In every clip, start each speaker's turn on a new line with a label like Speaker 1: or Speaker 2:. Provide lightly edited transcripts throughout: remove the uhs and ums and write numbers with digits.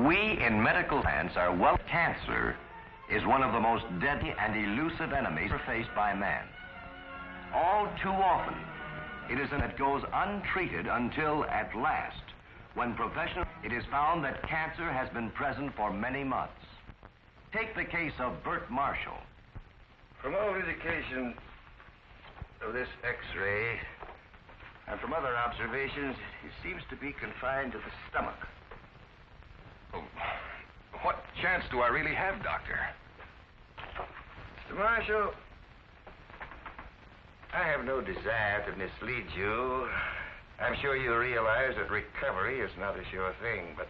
Speaker 1: We in medical science are well. Cancer is one of the most deadly and elusive enemies faced by man. All too often, it is that goes untreated until at last, when it is found that cancer has been present for many months. Take the case of Bert Marshall.
Speaker 2: From all indications of this X-ray and from other observations, it seems to be confined to the stomach.
Speaker 3: Oh, what chance do I really have, Doctor?
Speaker 2: Mr. Marshall, I have no desire to mislead you. I'm sure you realize that recovery is not a sure thing, but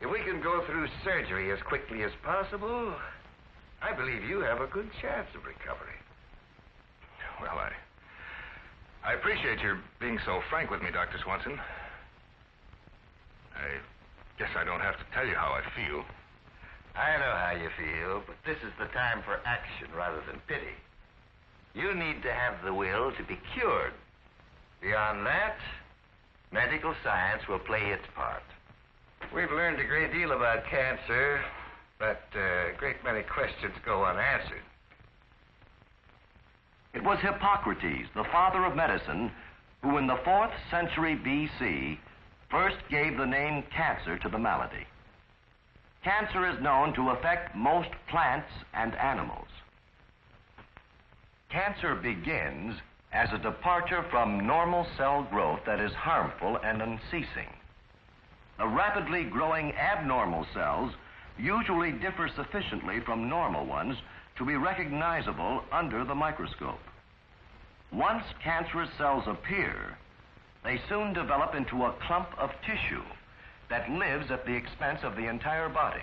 Speaker 2: if we can go through surgery as quickly as possible, I believe you have a good chance of recovery.
Speaker 3: Well, I appreciate your being so frank with me, Dr. Swanson. I guess I don't have to tell you how I feel.
Speaker 2: I know how you feel, but this is the time for action rather than pity. You need to have the will to be cured. Beyond that, medical science will play its part. We've learned a great deal about cancer, but a great many questions go unanswered.
Speaker 1: It was Hippocrates, the father of medicine, who in the 4th century BC first gave the name cancer to the malady. Cancer is known to affect most plants and animals. Cancer begins as a departure from normal cell growth that is harmful and unceasing. The rapidly growing abnormal cells usually differ sufficiently from normal ones to be recognizable under the microscope. Once cancerous cells appear, they soon develop into a clump of tissue that lives at the expense of the entire body.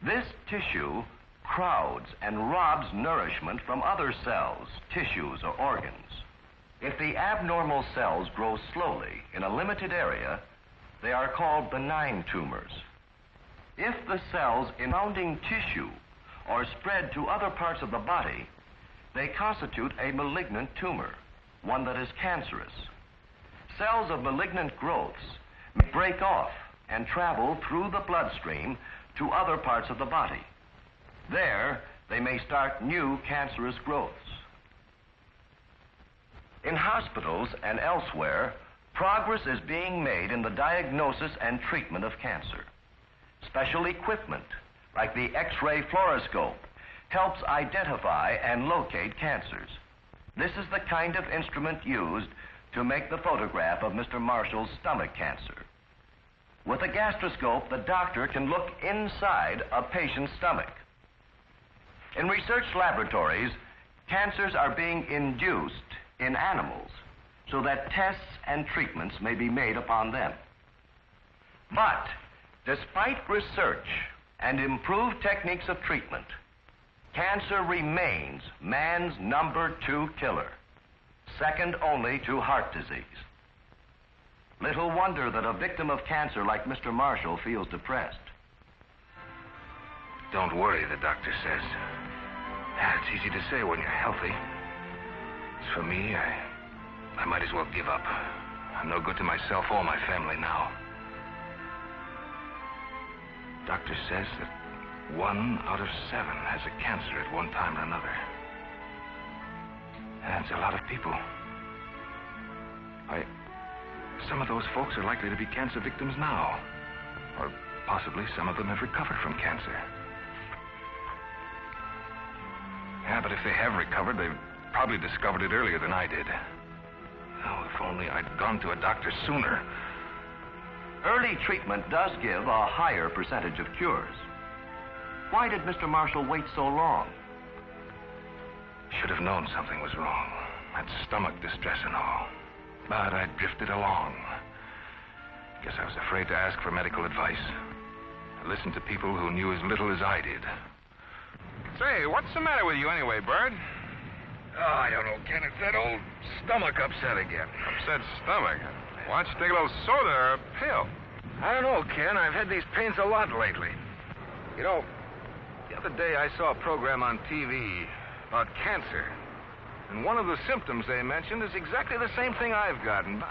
Speaker 1: This tissue crowds and robs nourishment from other cells, tissues, or organs. If the abnormal cells grow slowly in a limited area, they are called benign tumors. If the cells in surrounding tissue or spread to other parts of the body, they constitute a malignant tumor, one that is cancerous. Cells of malignant growths may break off and travel through the bloodstream to other parts of the body. There, they may start new cancerous growths. In hospitals and elsewhere, progress is being made in the diagnosis and treatment of cancer. Special equipment, like the X-ray fluoroscope, helps identify and locate cancers. This is the kind of instrument used to make the photograph of Mr. Marshall's stomach cancer. With a gastroscope, the doctor can look inside a patient's stomach. In research laboratories, cancers are being induced in animals so that tests and treatments may be made upon them. But despite research and improved techniques of treatment, cancer remains man's number 2 killer, second only to heart disease. Little wonder that a victim of cancer like Mr. Marshall feels depressed.
Speaker 3: Don't worry, the doctor says. It's easy to say when you're healthy. As for me, I might as well give up. I'm no good to myself or my family now. Doctor says that 1 out of 7 has a cancer at one time or another. That's a lot of people. Some of those folks are likely to be cancer victims now. Or possibly some of them have recovered from cancer. Yeah, but if they have recovered, they've probably discovered it earlier than I did. Oh, if only I'd gone to a doctor sooner.
Speaker 1: Early treatment does give a higher percentage of cures. Why did Mr. Marshall wait so long?
Speaker 3: Should have known something was wrong. That stomach distress and all. But I drifted along. Guess I was afraid to ask for medical advice. I listened to people who knew as little as I did.
Speaker 4: Say, what's the matter with you anyway, Bert?
Speaker 3: Oh, I don't know, Ken. It's that old stomach upset again.
Speaker 4: Upset stomach? Why don't you take a little soda or a pill?
Speaker 3: I don't know, Ken. I've had these pains a lot lately. You know, the other day I saw a program on TV about cancer. And one of the symptoms they mentioned is exactly the same thing I've gotten.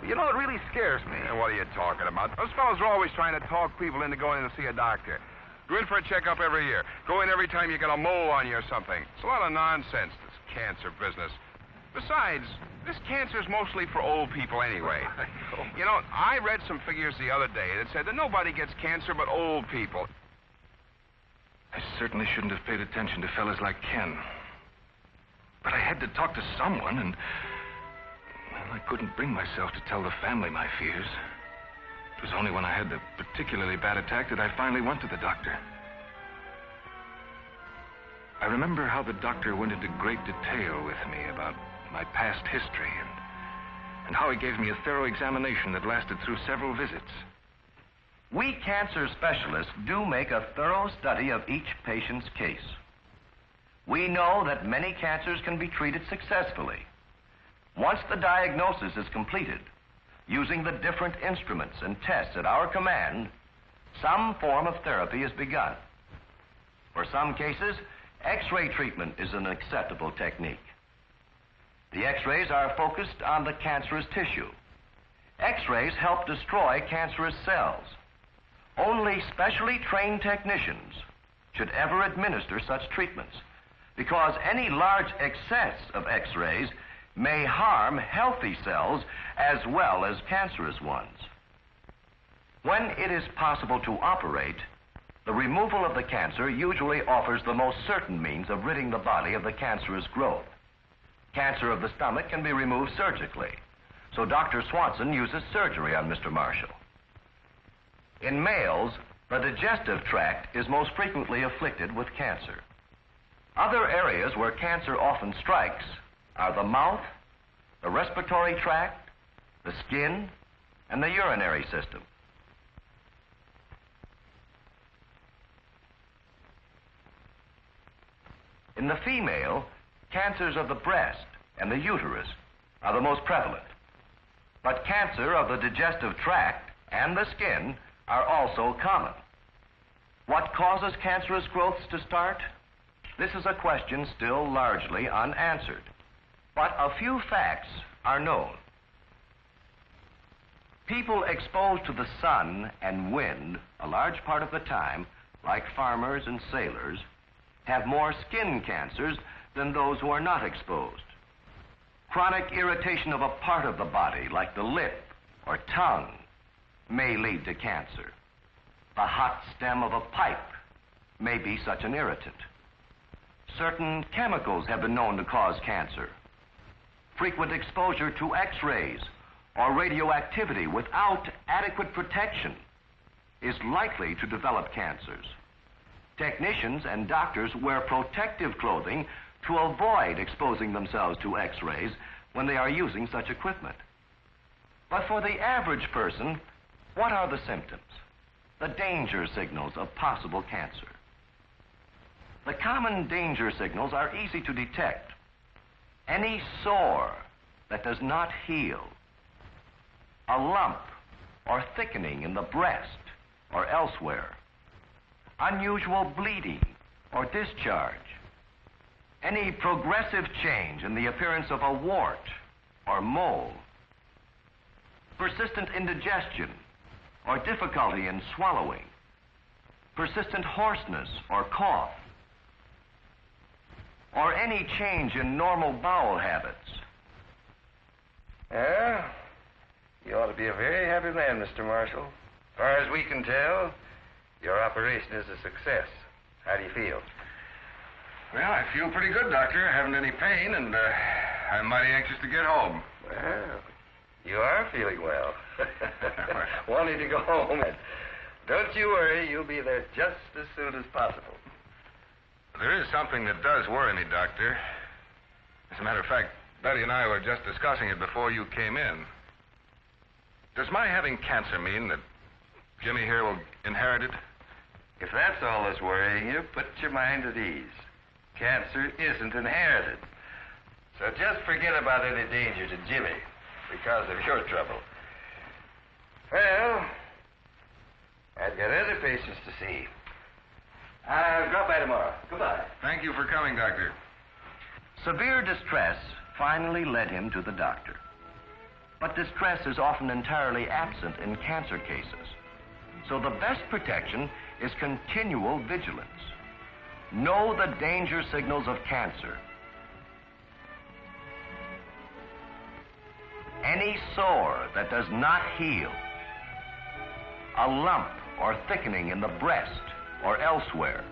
Speaker 3: You know, it really scares me.
Speaker 4: Yeah, what are you talking about? Those fellows are always trying to talk people into going in to see a doctor. Go in for a checkup every year. Go in every time you get a mole on you or something. It's a lot of nonsense, this cancer business. Besides, this cancer's mostly for old people anyway. You know, I read some figures the other day that said that nobody gets cancer but old people.
Speaker 3: I certainly shouldn't have paid attention to fellas like Ken. But I had to talk to someone, and well, I couldn't bring myself to tell the family my fears. It was only when I had the particularly bad attack that I finally went to the doctor. I remember how the doctor went into great detail with me about my past history and how he gave me a thorough examination that lasted through several visits.
Speaker 1: We cancer specialists do make a thorough study of each patient's case. We know that many cancers can be treated successfully. Once the diagnosis is completed, using the different instruments and tests at our command, some form of therapy is begun. For some cases, X-ray treatment is an acceptable technique. The X-rays are focused on the cancerous tissue. X-rays help destroy cancerous cells. Only specially trained technicians should ever administer such treatments, because any large excess of X-rays may harm healthy cells as well as cancerous ones. When it is possible to operate, the removal of the cancer usually offers the most certain means of ridding the body of the cancerous growth. Cancer of the stomach can be removed surgically, so Dr. Swanson uses surgery on Mr. Marshall. In males, the digestive tract is most frequently afflicted with cancer. Other areas where cancer often strikes are the mouth, the respiratory tract, the skin, and the urinary system. In the female, cancers of the breast and the uterus are the most prevalent. But cancer of the digestive tract and the skin are also common. What causes cancerous growths to start? This is a question still largely unanswered. But a few facts are known. People exposed to the sun and wind a large part of the time, like farmers and sailors, have more skin cancers than those who are not exposed. Chronic irritation of a part of the body, like the lip or tongue, may lead to cancer. The hot stem of a pipe may be such an irritant. Certain chemicals have been known to cause cancer. Frequent exposure to X-rays or radioactivity without adequate protection is likely to develop cancers. Technicians and doctors wear protective clothing to avoid exposing themselves to X-rays when they are using such equipment. But for the average person, what are the symptoms? The danger signals of possible cancer. The common danger signals are easy to detect. Any sore that does not heal, a lump or thickening in the breast or elsewhere, unusual bleeding or discharge, any progressive change in the appearance of a wart or mole, persistent indigestion or difficulty in swallowing, persistent hoarseness or cough, or any change in normal bowel habits.
Speaker 2: Yeah, you ought to be a very happy man, Mr. Marshall. As far as we can tell, your operation is a success. How do you feel?
Speaker 4: Well, I feel pretty good, Doctor. I haven't any pain, and I'm mighty anxious to get home.
Speaker 2: Well, you are feeling well. Wanting to go home. And don't you worry, you'll be there just as soon as possible.
Speaker 3: There is something that does worry me, Doctor. As a matter of fact, Betty and I were just discussing it before you came in. Does my having cancer mean that Jimmy here will inherit it?
Speaker 2: If that's all that's worrying you, put your mind at ease. Cancer isn't inherited. So just forget about any danger to Jimmy because of your trouble. Well, I've got other patients to see. I'll drop by tomorrow. Goodbye.
Speaker 3: Thank you for coming, Doctor.
Speaker 1: Severe distress finally led him to the doctor. But distress is often entirely absent in cancer cases. So the best protection is continual vigilance. Know the danger signals of cancer. Any sore that does not heal, a lump or thickening in the breast or elsewhere,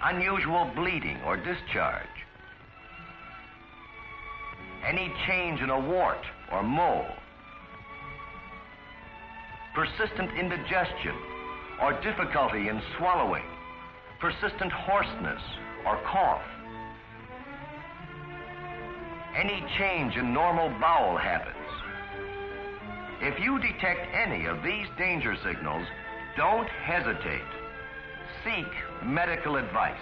Speaker 1: unusual bleeding or discharge, any change in a wart or mole, persistent indigestion or difficulty in swallowing, persistent hoarseness or cough, any change in normal bowel habits. If you detect any of these danger signals, don't hesitate. Seek medical advice.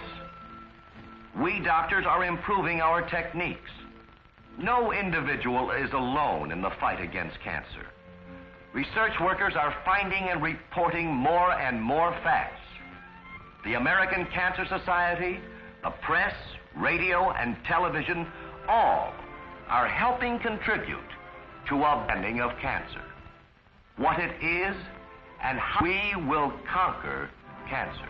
Speaker 1: We doctors are improving our techniques. No individual is alone in the fight against cancer. Research workers are finding and reporting more and more facts. The American Cancer Society, the press, radio, and television, all are helping contribute to a ending of cancer. What it is and how we will conquer cancer.